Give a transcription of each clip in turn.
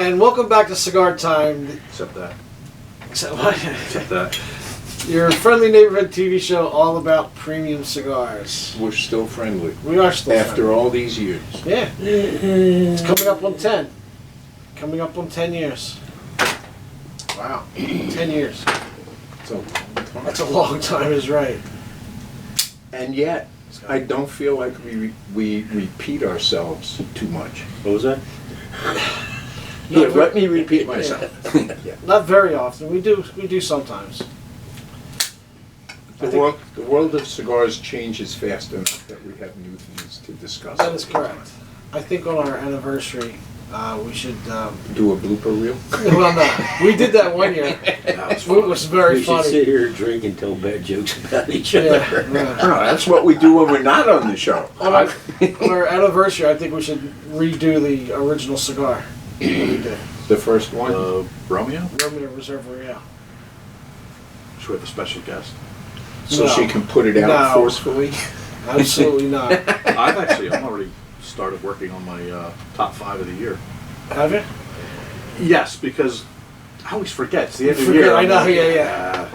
And welcome back to Cigar Time. Except that. Except what? Except that. Your friendly neighborhood TV show all about premium cigars. We're still friendly. We are still After friendly. all these years. Yeah. It's coming up on 10. Coming up on 10 years. Wow. 10 years. It's a long time. That's a long time, is right. And yet, I don't feel like we repeat ourselves too much. What was that? Here, let me repeat myself. Yeah. Not very often. We do sometimes. The world of cigars changes fast enough that we have new things to discuss. That is correct. I think on our anniversary, we should... Do a blooper reel? well, no. We did that one year. It was very We should funny. sit here and drink and tell bad jokes about each other. Yeah, No, yeah. that's what we do when we're not on the show. On our anniversary, I think we should redo the original cigar. We did. The first one? Romeo? Romeo Reserve Royale. Should we have a special guest? So No. she can put it out No. forcefully? Absolutely not. I'm already started working on my top 5 of the year. Have you? Yes, because I always forget. It's the end of the Forget, year. I I'm know, like, yeah.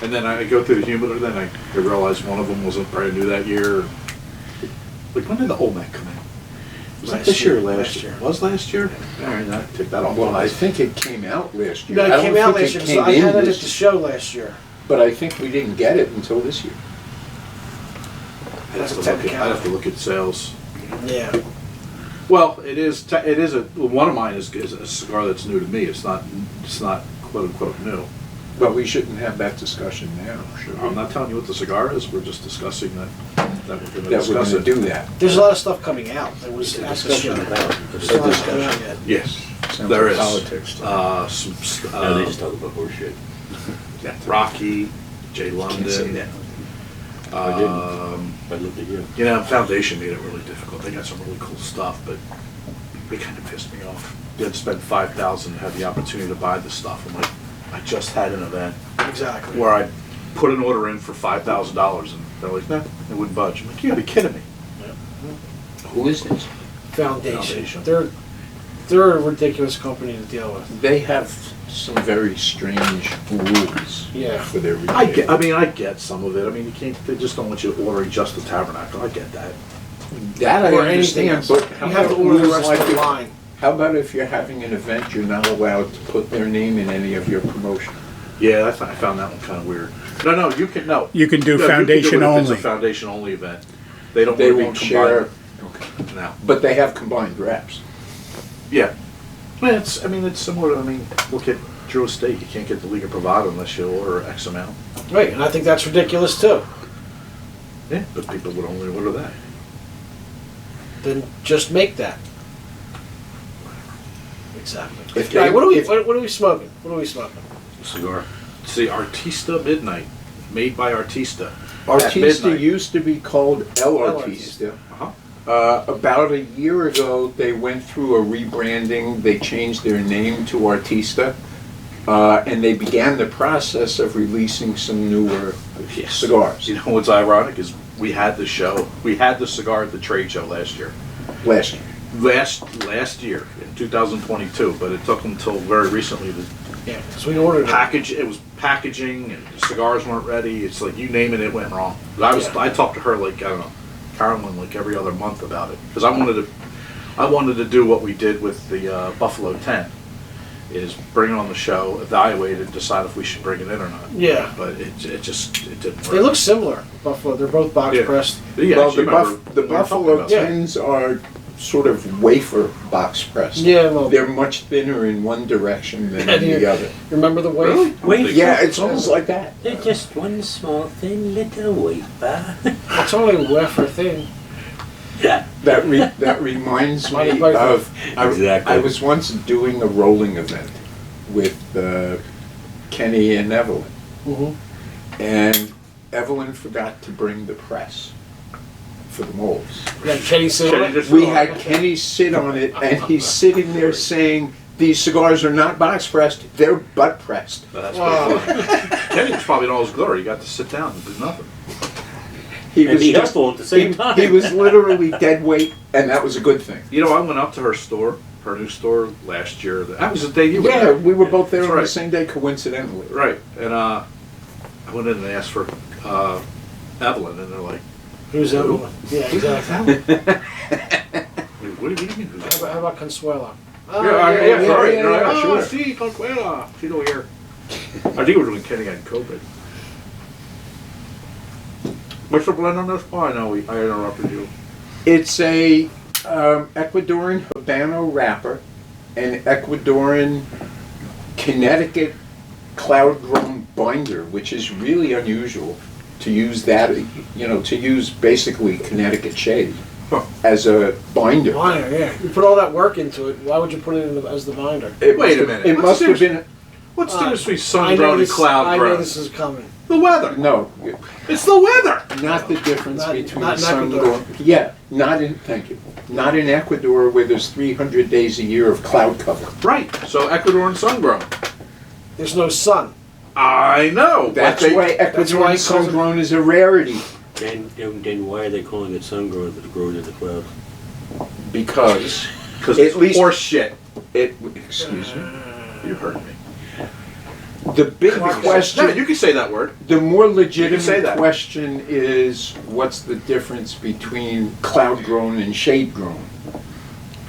And then I go through the humidor, then I realize one of them wasn't brand new that year. Like, when did the old man come in? Was that Last this year or year, last last year? year. Was last year? All right, I take that off. Well, I think it came out last year. No, I it don't came out think last year. it So came I in had it at this the year. show last year. But I think we didn't get it until this year. I'd have to look at sales. Yeah. Well, it is one of mine is a cigar that's new to me. It's not quote unquote new. But we shouldn't have that discussion now, should we? I'm not telling you what the cigar is. We're just discussing that we're going to That we're discuss going to it. do that. There's a lot of stuff coming out. There was A at the discussion show. about There's a lot it. coming out yet. Yes, Sounds there like is. politics. No, they just talk about horseshit. Rocky, Jay Can't say London. that. I didn't. I looked at you. You know, Foundation made it really difficult. They got some really cool stuff, but it kind of pissed me off. You had to spend $5,000 to have the opportunity to buy the stuff. I'm like, I just had an event Exactly. where I put an order in for $5,000, and they're like, no, they wouldn't budge. I'm like, you gotta be kidding me. Who is this? Foundation. They're a ridiculous company to deal with. They have some very strange rules Yeah. for their retail. I get some of it. I mean, you can't. They just don't want you ordering just the Tabernacle. I get that. That I Or anything understand, else. but You have to order the rules rest like of the if- line. How about if you're having an event, you're not allowed to put their name in any of your promotion? Yeah, I found that one kind of weird. No, you can no. You can do No, foundation you can do it if only. It's a foundation only event. They don't They want won't to be share. combined now. But they have combined reps. Yeah. Well, it's similar. Look at Drew Estate. You can't get the Liga Privada unless you order X amount. Right, and I think that's ridiculous too. Yeah, but people would only order that. Then just make that. Exactly. If All right, they- what are we if- smoking? What are we smoking? Cigar. It's the Artista Midnight, made by Artista. At Artista midnight. used to be called El El Artista. Uh-huh. About a year ago, they went through a rebranding. They changed their name to Artista, and they began the process of releasing some newer Yes. cigars You know what's ironic is we had the cigar at the trade show last year. last year. Last year in 2022, but it took until very recently to Yeah, so we ordered it. package. It was packaging, and the cigars weren't ready. It's like you name it, it went wrong. Yeah. I talked to her like I don't know, Carolyn, like every other month about it because I wanted to do what we did with the Buffalo 10, is bring it on the show, evaluate it, and decide if we should bring it in or not. Yeah. But it didn't work. They look similar, Buffalo. They're both box Yeah. pressed. Yeah, Well, actually, the remember the we were talking Buffalo about that. 10s are sort of wafer box pressed. Yeah, well, They're much thinner in one direction than And in you- the other. remember the wave? Really? Wait, Yeah, it's almost like that. they're just one small thin little wafer. It's only a wafer thing. That reminds me Monty Python. of Exactly. I was once doing a rolling event with Kenny and Evelyn, Mm-hmm. and Evelyn forgot to bring the press for the molds. Like Kenny Silver. Kenny just- We had Kenny sit on it, and he's sitting there saying, "These cigars are not box pressed; they're butt pressed." But that's Wow. pretty funny. Kenny's probably in all his glory. He got to sit down and do nothing. He And be helpful at the same time. He was literally dead weight, and that was a good thing. You know, I went up to her store produce store last year. That was the day you were Yeah, there. we were both there That's on the right. same day, coincidentally. Right, and I went in and asked for Evelyn, and they're like, Who's Who? Evelyn? Yeah, exactly. what do you mean? Who's How Evelyn? about Consuelo? Oh, Yeah, sorry. yeah, They're like, yeah, oh, sure. see, Consuela. She's over here. I think it was when Kenny had COVID. What's the blend on this? Oh, I know, I interrupted you. It's a Ecuadorian Habano wrapper, an Ecuadorian Connecticut cloud-grown binder, which is really unusual to use that, to use basically Connecticut shade Huh. as a binder. Binder, yeah. You put all that work into it. Why would you put it in as the binder? It Wait must a have- minute. It What's must the have been, What's the difference between I sun-grown and I know cloud-grown? this is coming. The weather. no, It's the weather. not the difference Not- between not in sun Ecuador. grown. Yeah, thank you. Not in Ecuador where there's 300 days a year of cloud cover. Right. So Ecuadorian sun-grown. There's no sun. I know. That's but they- why that's why Ecuadorian it calls it- sun grown is a rarity. Then why are they calling it sun grown if it's grown in the clouds? Because Because At it's least- horse shit. excuse me. You heard me. The big No, question, you can say that word. the more You say legitimate that. question is, what's the difference between cloud grown and shade grown?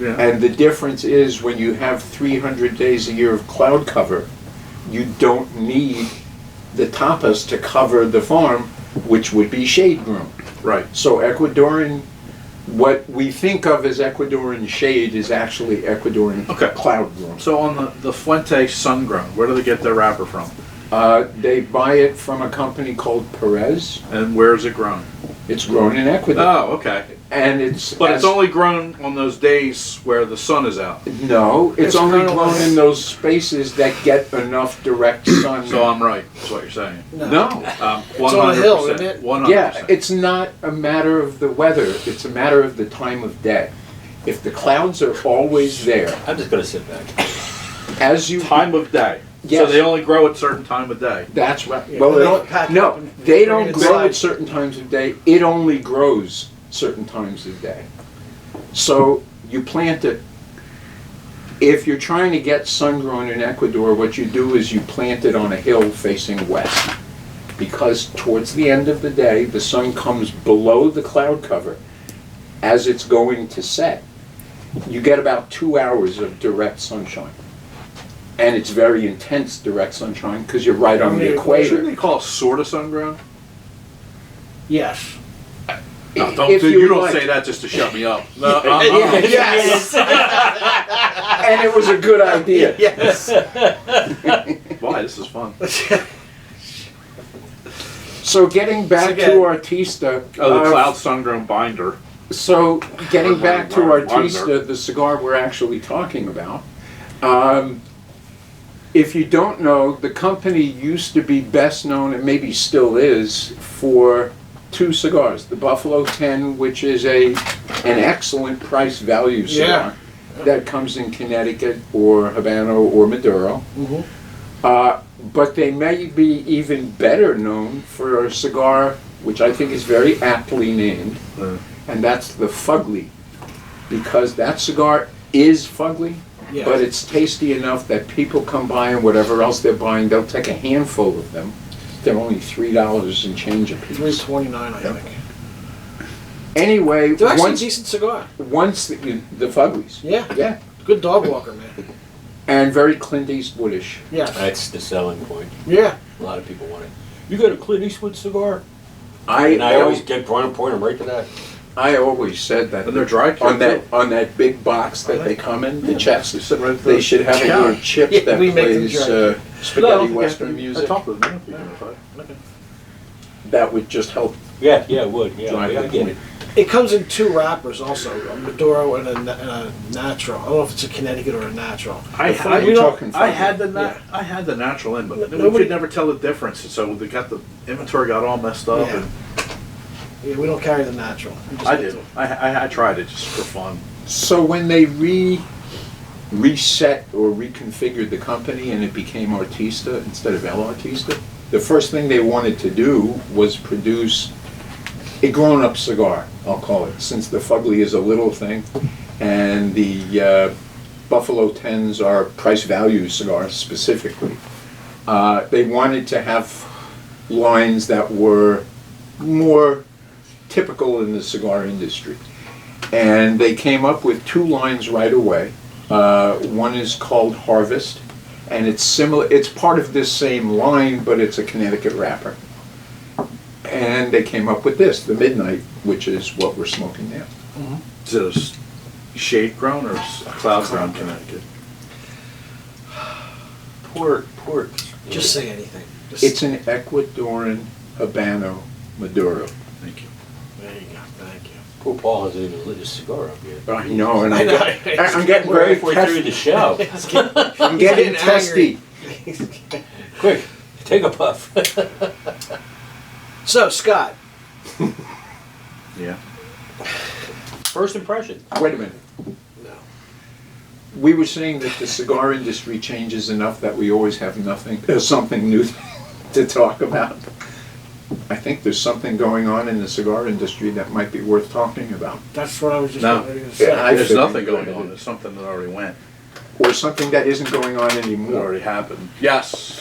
Yeah. And the difference is when you have 300 days a year of cloud cover, you don't need the tapas to cover the farm, which would be shade grown. Right. So Ecuadorian, what we think of as Ecuadorian shade is actually Ecuadorian Okay. cloud grown. So on the Fuente sun-grown, where do they get their wrapper from? They buy it from a company called Perez. And where is it grown? It's grown in Ecuador. Oh, okay. And it's... But it's as- only grown on those days where the sun is out. No, it's It's only grown- grown in those spaces that get enough direct sun. So I'm right. That's what you're saying. No. 100%. on a hill, isn't it? 100%. Yeah, it's not a matter of the weather, it's a matter of the time of day. If the clouds are always there, I'm just gonna sit back. as you... Time of day. Yes. So they only grow at certain time of day. That's right. Yeah, Well, they they don't, pack it up no, and they bring don't it grow inside. at certain times of day. It only grows certain times of day. So you plant it. If you're trying to get sun grown in Ecuador, what you do is you plant it on a hill facing west. Because towards the end of the day, the sun comes below the cloud cover as it's going to set. You get about 2 hours of direct sunshine. And it's very intense direct sunshine because you're right on the Yeah, equator. Shouldn't they call it sort of sun-grown? Yes. No, don't, If you don't like. say that just to shut me up. No, Yes. And it was a good idea. Yes. Why? This is fun. So getting back Again. to Artista. Oh, the uh, cloud sun-grown binder. So getting back to Wonder. Artista, the cigar we're actually talking about. If you don't know, the company used to be best known, and maybe still is, for two cigars. The Buffalo 10, which is an excellent price-value cigar that comes in Connecticut or Habano or Maduro. Mhm. But they may be even better known for a cigar which I think is very aptly named, and that's the Fugly, because that cigar is fugly, Yes. but it's tasty enough that people come by and whatever else they're buying, they'll take a handful of them. They're only $3 and change a piece. $3.29, I think. Anyway, They're actually a once decent cigar. the Fuglies, Yeah. yeah, Good dog walker, man. and very Clint Eastwoodish. Yeah. That's the selling point. Yeah. A lot of people want it. You got a Clint Eastwood cigar? I And I always always, get point them right to that. I always said that And they're dry cured, on that big box that they come in, the chest. You sit right at They the- should have a little chip Yeah, that we make them plays dry. spaghetti western I music. talked with them. That would just help. Yeah, it would. Yeah, Drive I the get point. it. It comes in two wrappers also, a Maduro and a natural. I don't know if it's a Connecticut or a natural. I talking had the Yeah. I had the natural in, but we Nobody- could never tell the difference. So they got the inventory got all messed up, Yeah. and Yeah, we don't carry the natural. We just I get did. the- I tried it just for fun. So when they reset or reconfigured the company and it became Artista instead of El Artista, the first thing they wanted to do was produce a grown-up cigar, I'll call it, since the Fugly is a little thing, and the Buffalo 10s are price value cigars specifically. They wanted to have lines that were more typical in the cigar industry. And they came up with two lines right away. One is called Harvest, and it's similar, it's part of this same line, but it's a Connecticut wrapper. And they came up with this, the Midnight, which is what we're smoking now. Is it a shade grown or a cloud grown Connecticut? Port. Just say anything. Just, It's an Ecuadorian Habano Maduro. Thank you. there you go. Thank you. Poor Paul hasn't even lit his cigar up yet. I know, and I know. I'm getting We're very halfway through the show. I'm getting testy. Quick, take a puff. So, Scott, Yeah. First impression. Wait a minute. no. We were saying that the cigar industry changes enough that we always have something new to talk about. I think there's something going on in the cigar industry that might be worth talking about. That's what I was just No. going to say. Yeah, I There's figured nothing you going would. on. There's something that already went. Or something that isn't going on It anymore. already happened. Yes.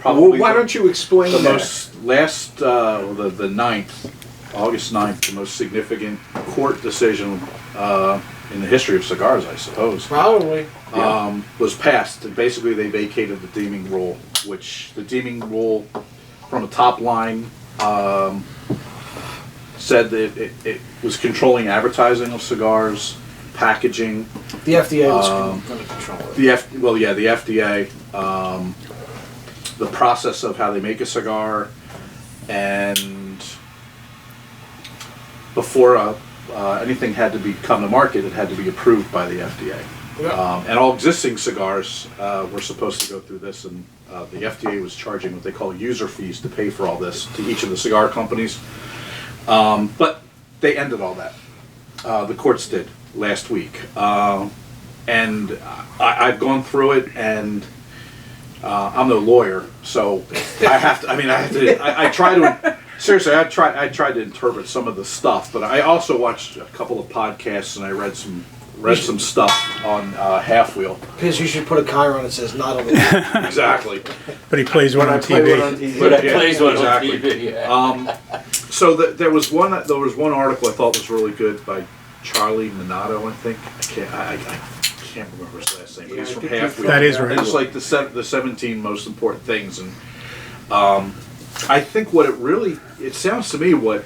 Well, Probably. why don't you explain the that? most last the 9th, August 9th, the most significant court decision in the history of cigars, I suppose, Probably. was passed. And basically, they vacated the deeming rule, which the deeming rule from a top line said that it was controlling advertising of cigars, packaging. The FDA was Um, going to control it. The FDA, the process of how they make a cigar, and before anything had to come to market, it had to be approved by the FDA. Yeah. And all existing cigars were supposed to go through this, and the FDA was charging what they call user fees to pay for all this to each of the cigar companies. But they ended all that. The courts did last week. And I've gone through it, and I'm no lawyer, so I have to. I try to. Seriously, I tried to interpret some of the stuff, but I also watched a couple of podcasts and I read some stuff on Half Wheel. Because you should put a Chiron that says not only. Exactly. But he plays one on TV. But I Yeah, plays one exactly. on TV. Yeah. So there was one article I thought was really good by Charlie Minato, I think. I can't remember his last name. But he's Yeah, I from think Half Wheel. That is right. And it's like the 17 most important things, and I think it sounds to me what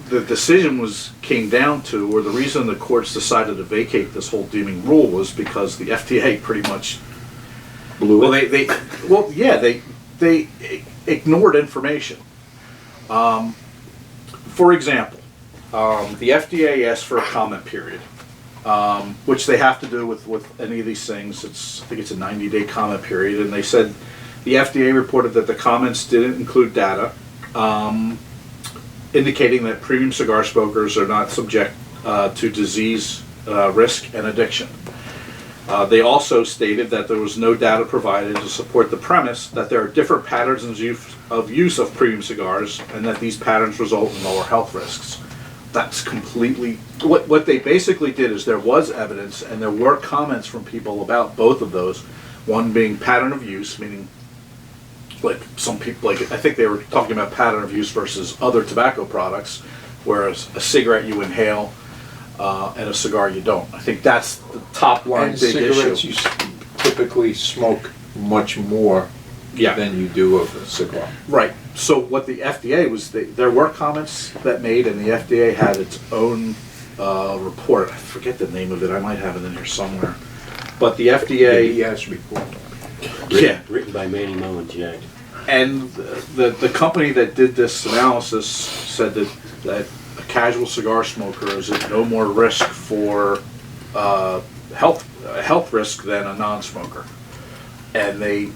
the decision came down to, or the reason the courts decided to vacate this whole deeming rule, was because the FDA pretty much Blew well it. they ignored information. For example, the FDA asked for a comment period, which they have to do with any of these things. I think it's a 90-day comment period, and they said the FDA reported that the comments didn't include data indicating that premium cigar smokers are not subject to disease risk and addiction. They also stated that there was no data provided to support the premise that there are different patterns of use of premium cigars, and that these patterns result in lower health risks. That's completely what they basically did. Is there was evidence, and there were comments from people about both of those. One being pattern of use, meaning like some people, like I think they were talking about pattern of use versus other tobacco products, whereas a cigarette you inhale and a cigar you don't. I think that's the top line And big cigarettes, issue. you typically smoke much more Yeah. than you do of a cigar. Right. So what the FDA was, there were comments that made, and the FDA had its own report. I forget the name of it. I might have it in here somewhere. But the FDA, BS report. yeah, Written by Manny Moe and Jack. and the company that did this analysis said that a casual cigar smoker is at no more risk for health risk than a non-smoker, and they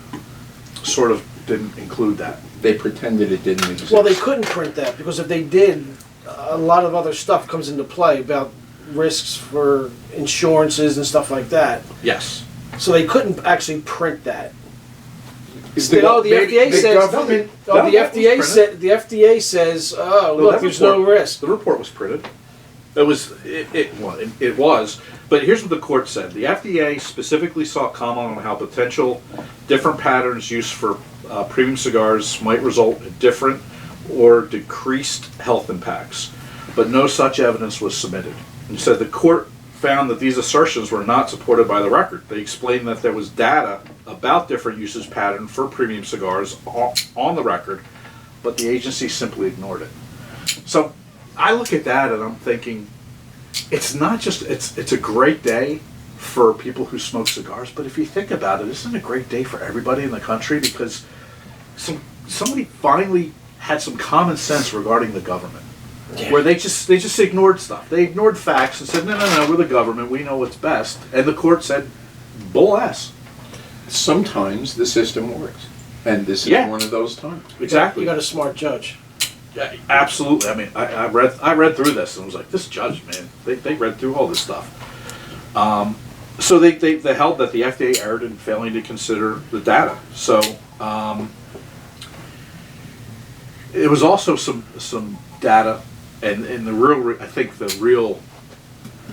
sort of didn't include that. They pretended it didn't exist. Well, they couldn't print that because if they did, a lot of other stuff comes into play about risks for insurances and stuff like that. Yes. So they couldn't actually print that. The The FDA the says. government- The that was FDA printed. said. The FDA says, "Oh, No, look, that there's no report- risk." The report was printed. It was, but but here's what the court said. The FDA specifically sought comment on how potential different patterns used for premium cigars might result in different or decreased health impacts, but no such evidence was submitted. And said the court found that these assertions were not supported by the record. They explained that there was data about different usage pattern for premium cigars on the record, but the agency simply ignored it. So I look at that and I'm thinking, it's not just, it's a great day for people who smoke cigars, but if you think about it, isn't it a great day for everybody in the country? Because somebody finally had some common sense regarding the government. Yeah. Where they just ignored stuff. They ignored facts and said, no, we're the government, we know what's best. And the court said, bull ass. Sometimes the system works. And this is one of those times. Exactly. You got a smart judge. Yeah, absolutely. I mean, I read through this and was like, this judge, man, they read through all this stuff. So they held that the FDA erred in failing to consider the data. So it was also some data, and the real, I think the real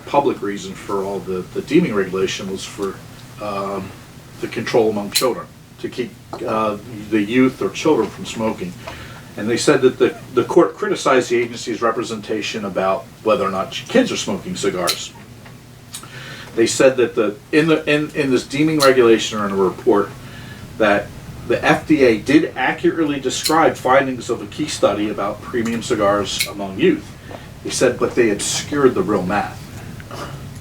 public reason for all the deeming regulation was for the control among children, to keep the youth or children from smoking. And they said that the court criticized the agency's representation about whether or not kids are smoking cigars. They said that in this deeming regulation or in a report that the FDA did accurately describe findings of a key study about premium cigars among youth. They said, but they obscured the real math.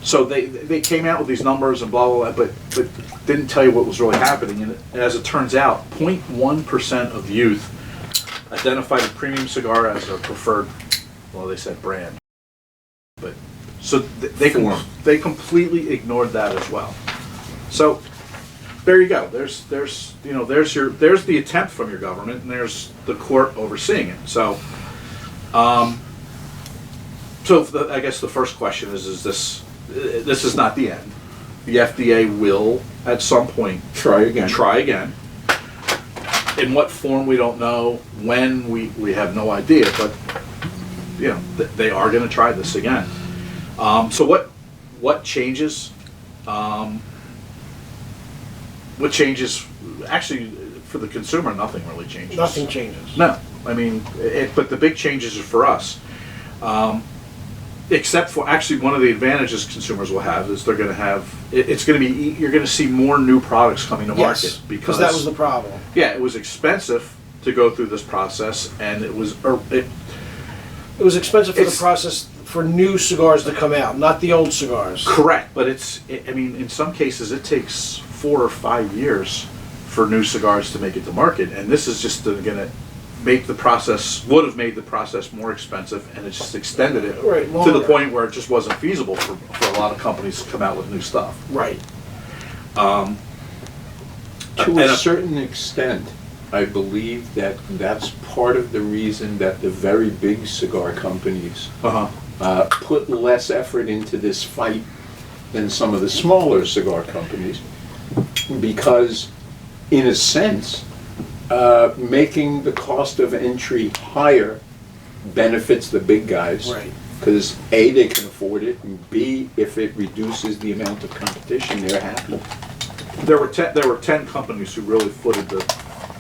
So they came out with these numbers and blah, blah, blah, but didn't tell you what was really happening. And as it turns out, 0.1% of youth identified a premium cigar as their preferred, well, they said brand. But so they completely ignored that as well. So there you go. There's the attempt from your government, and there's the court overseeing it. So I guess the first question is this is not the end. The FDA will at some point try again. In what form we don't know. When we have no idea. But they are going to try this again. So what changes? What changes? Actually, for the consumer, nothing really changes. Nothing changes. No, I mean, but the big changes are for us. Except for actually, one of the advantages consumers will have is they're going to have. It's going to be. You're going to see more new products coming to market because that was the problem. Yeah, it was expensive to go through this process, and it was expensive for the process for new cigars to come out, not the old cigars. Correct, but I mean, in some cases, it takes 4 or 5 years for new cigars to make it to market, and this is just going to make the process, would have made the process more expensive, and it just extended it to the point where it just wasn't feasible for a lot of companies to come out with new stuff. Right. To a certain extent, I believe that's part of the reason that the very big cigar companies put less effort into this fight than some of the smaller cigar companies, because in a sense, making the cost of entry higher benefits the big guys. Right. Because A, they can afford it, and B, if it reduces the amount of competition, they're happy. There were 10 companies who really footed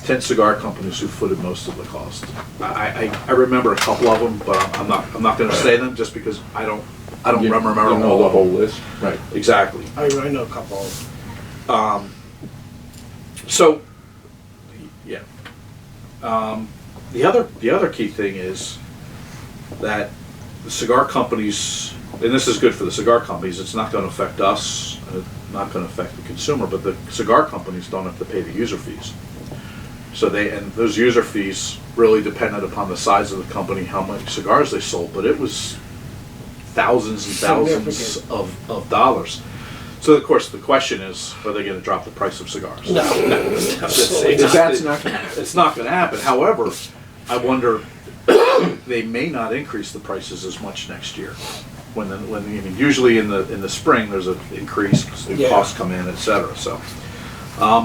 10 cigar companies who footed most of the cost. I remember a couple of them, but I'm not going to say them just because I don't remember know the whole list. Right. Exactly. I know a couple of them. So, yeah. The other key thing is that the cigar companies, and this is good for the cigar companies, it's not going to affect us, and it's not going to affect the consumer, but the cigar companies don't have to pay the user fees. So those user fees really depended upon the size of the company, how many cigars they sold, but it was thousands and thousands of dollars. So of course the question is, are they going to drop the price of cigars? No. That's not going to happen. It's not going to happen. However, I wonder, they may not increase the prices as much next year. Usually in the spring there's an increase because new costs come in, etc. So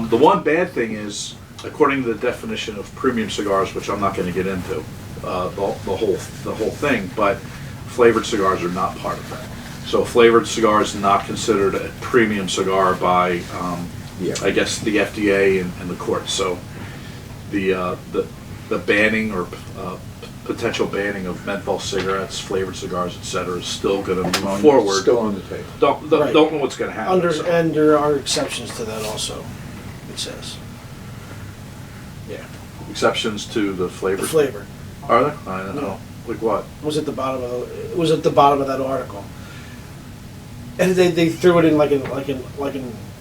the one bad thing is, according to the definition of premium cigars, which I'm not going to get into the whole thing, but flavored cigars are not part of that. So a flavored cigar is not considered a premium cigar by, Yeah. I guess, the FDA and the courts. So the banning or potential banning of menthol cigarettes, flavored cigars, etc., is still going to move forward. Still on the table. Don't Right. know what's going to happen. so. And there are exceptions to that also, it says. Yeah, Exceptions to the the flavored. flavor. Are there? I don't know. No. Like what? Was at the bottom of it was at the bottom of that article. And they threw it in like an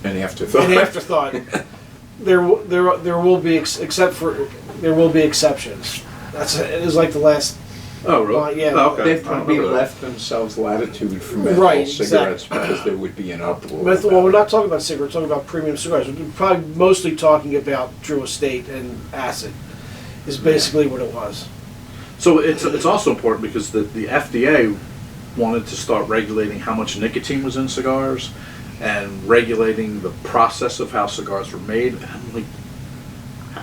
An afterthought. an afterthought. There will be there will be exceptions. It is like the last. Oh, really? Yeah. Oh, okay. They've I don't probably remember that. left themselves latitude for menthol Right, cigarettes exactly. because there would be an uproar. Well, we're not talking about cigarettes. We're talking about premium cigars. We're probably mostly talking about Drew Estate and Acid. Is basically what it was. So it's also important because the FDA wanted to start regulating how much nicotine was in cigars and regulating the process of how cigars were made. And I'm like,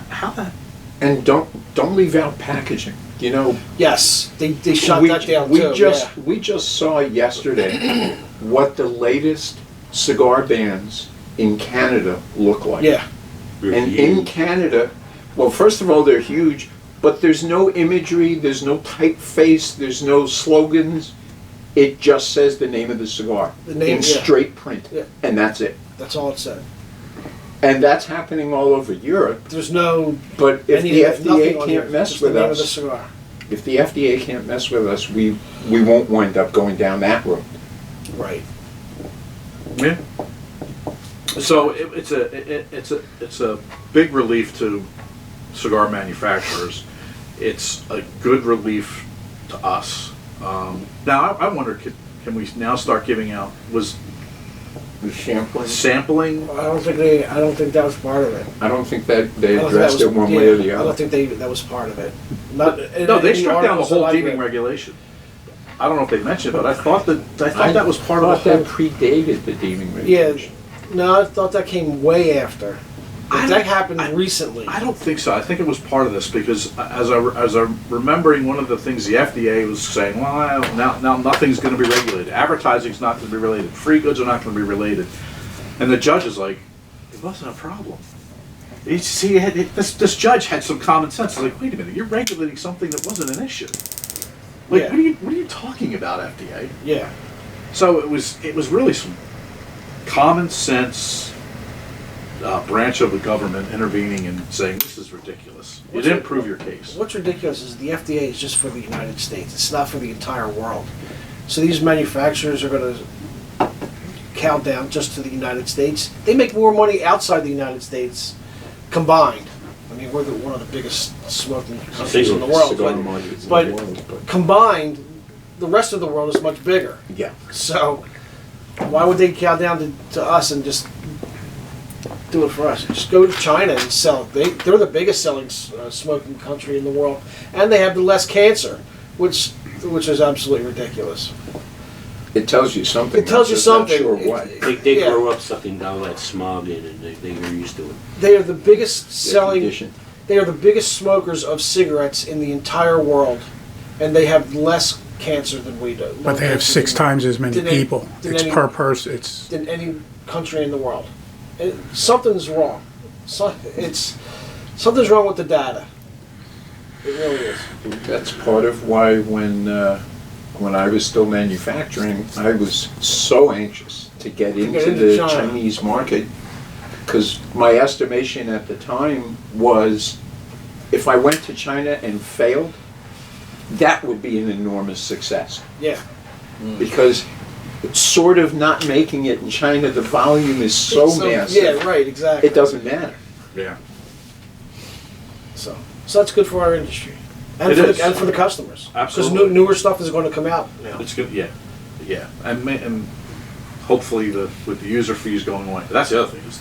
how that? And don't leave out packaging. You know, Yes, they shot that down we too. we just saw yesterday what the latest cigar bans in Canada look like. Yeah. And in Canada, well, first of all, they're huge, but there's no imagery, there's no typeface, there's no slogans. It just says the name of the cigar The name, in yeah. straight print, Yeah. and that's it. That's all it said. And that's happening all over Europe. There's no. But if the nothing FDA on here, can't mess just with the name of the us, cigar. if the FDA can't mess with us, we won't wind up going down that road. Right. Yeah. So it's a big relief to cigar manufacturers. It's a good relief to us. Now I wonder, can we now start giving out The sampling, sampling? I don't think that was part of it. I don't think that they I don't think that addressed was- it one way or the I don't other. think that was part of it. Not. No, they in struck down the articles that whole I deeming read. regulation. I don't know if they mentioned it, but I thought that was part of thought the that whole. predated the deeming Yeah. regulation. No, I thought that came way after. But that happened recently. I don't think so. I think it was part of this because as I'm remembering, one of the things the FDA was saying, well, now nothing's going to be regulated. Advertising's not going to be related. Free goods are not going to be related. And the judge is like, it wasn't a problem. This judge had some common sense. He's like, wait a minute, you're regulating something that wasn't an issue. Like, Yeah. what are you talking about, FDA? Yeah. So it was really some common sense branch of the government intervening and saying this is ridiculous. You What's didn't it- prove your case. What's ridiculous is the FDA is just for the United States. It's not for the entire world. So these manufacturers are going to count down just to the United States. They make more money outside the United States combined. I mean, we're one of the biggest smoking countries in the world. Cigar But, markets in but the world, but combined, the rest of the world is much bigger. yeah. So why would they count down to us and just do it for us? Just go to China and sell. They're the biggest selling smoking country in the world, and they have the less cancer, which is absolutely ridiculous. It tells you something. It tells I'm you just not something. Sure It- what. They Yeah. grow up sucking down that smog in and they're used to it. They are the biggest They're selling. conditioned. They are the biggest smokers of cigarettes in the entire world, and they have less cancer than we do. But they have 6 times as many Did any- people. did It's any- per person. It's than any country in the world. Something's wrong. Something's wrong with the data. It really is. That's part of why when I was still manufacturing, I was so anxious to get into into the China. Chinese market because my estimation at the time was if I went to China and failed, that would be an enormous success. Yeah. Because it's sort of not making it in China, the volume is so massive, Yeah, right, exactly. it doesn't matter. Yeah. So that's good for our industry. And, It for, is. and for the customers. Absolutely. Because newer stuff is going to come out now. It's good. Yeah. And hopefully with the user fees going away. That's the other thing. Is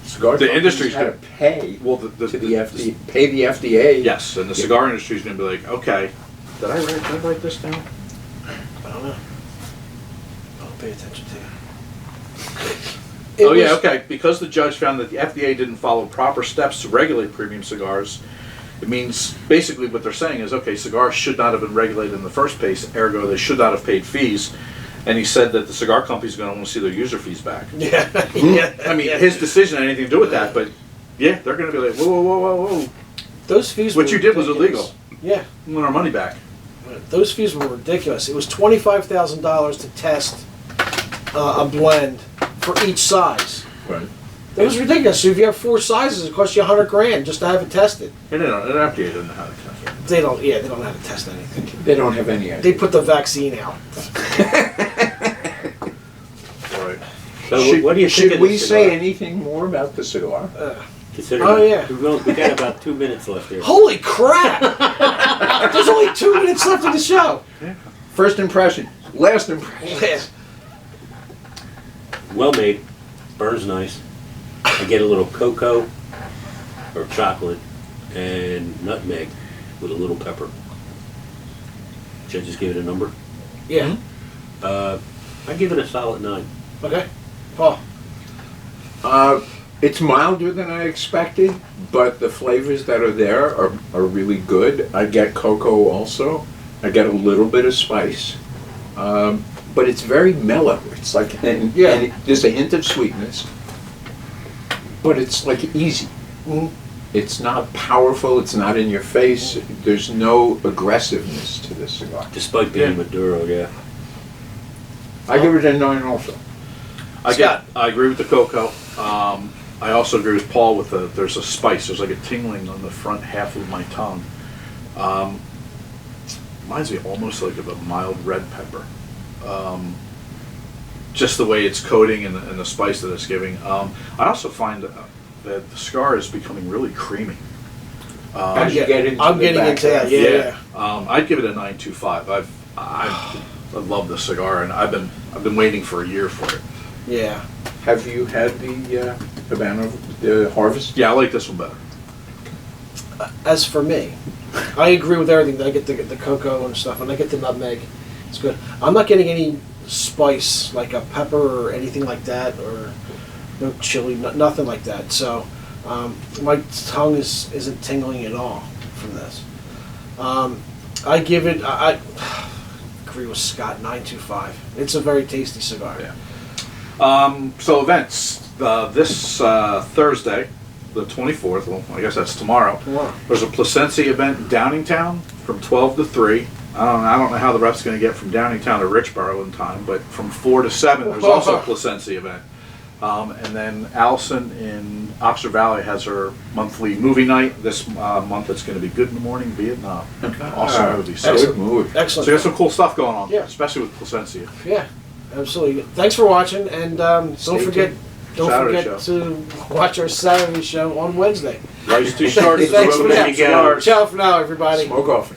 Cigar The companies industry's had to pay well, to the FDA, pay the FDA. yes, and the cigar industry is going to be like, okay, did I write this down? I don't know. I don't pay attention to Okay. Because the judge found that the FDA didn't follow proper steps to regulate premium cigars, It means, basically what they're saying is, okay, cigars should not have been regulated in the first place, ergo they should not have paid fees. And he said that the cigar company's gonna wanna see their user fees back. Yeah. Yeah. I mean, his decision had anything to do with that, but yeah, they're gonna be like, whoa, whoa, whoa, whoa, whoa. Those fees. What were you did was ridiculous. illegal. Yeah. We want our money back. Those fees were ridiculous. It was $25,000 to test a blend for each size. Right. That was ridiculous. So if you have 4 sizes, it costs you $100,000 just to have it tested. And they don't, FDA doesn't know how to test it. They don't. Yeah, they don't know how to test anything. They don't have any idea. They put the vaccine out. All right. So Should, what do you think should of we this say cigar? anything more about the cigar? Consider Oh, yeah. We got about 2 minutes left here. Holy crap! There's only 2 minutes left of the show. First impression, last impression. Yeah. Well made, burns nice. I get a little cocoa or chocolate and nutmeg with a little pepper. Should I just give it a number? Yeah. I give it a solid 9. Okay. Paul. It's milder than I expected, but the flavors that are there are really good. I get cocoa also. I get a little bit of spice. But it's very mellow. It's like, and there's a hint of sweetness, but it's like easy. Mhm. It's not powerful, it's not in your face. There's no aggressiveness to this cigar. Despite being Maduro, yeah. I give it a 9 also. Scott. I agree with the cocoa. I also agree with Paul with there's a spice. There's like a tingling on the front half of my tongue. Reminds me almost like of a mild red pepper. Just the way it's coating and the spice that it's giving. I also find that the cigar is becoming really creamy. As you get into I'm the getting back into that. half. Yeah. I'd give it a 9.25. I love this cigar, and I've been waiting for a year for it. Yeah. Have you had the Habano, the Harvest? Yeah, I like this one better. As for me, I agree with everything. I get the cocoa and stuff, and I get the nutmeg. It's good. I'm not getting any spice like a pepper or anything like that, or no chili, nothing like that. So my tongue isn't tingling at all from this. I give it. I agree with Scott. 9.25. It's a very tasty cigar. Yeah. So events this Thursday, the 24th. Well, I guess that's tomorrow. Tomorrow. There's a Placencia event in Downingtown from 12 to 3. I don't know how the rep's going to get from Downingtown to Richboro in time, but from 4 to 7 there's also a Placencia event. And then Allison in Oxford Valley has her monthly movie night. This month it's going to be Good in the Morning, Vietnam. Awesome movie. So, Good movie. Excellent. so you got some cool stuff going on, Yeah. especially with Placencia. Yeah, absolutely. Thanks for watching, and don't Stay forget tuned. Saturday to watch our Saturday show on Wednesday. Rice T-shirts, Thanks for Rubber that. Cigars. Ciao for now, everybody. Smoke often.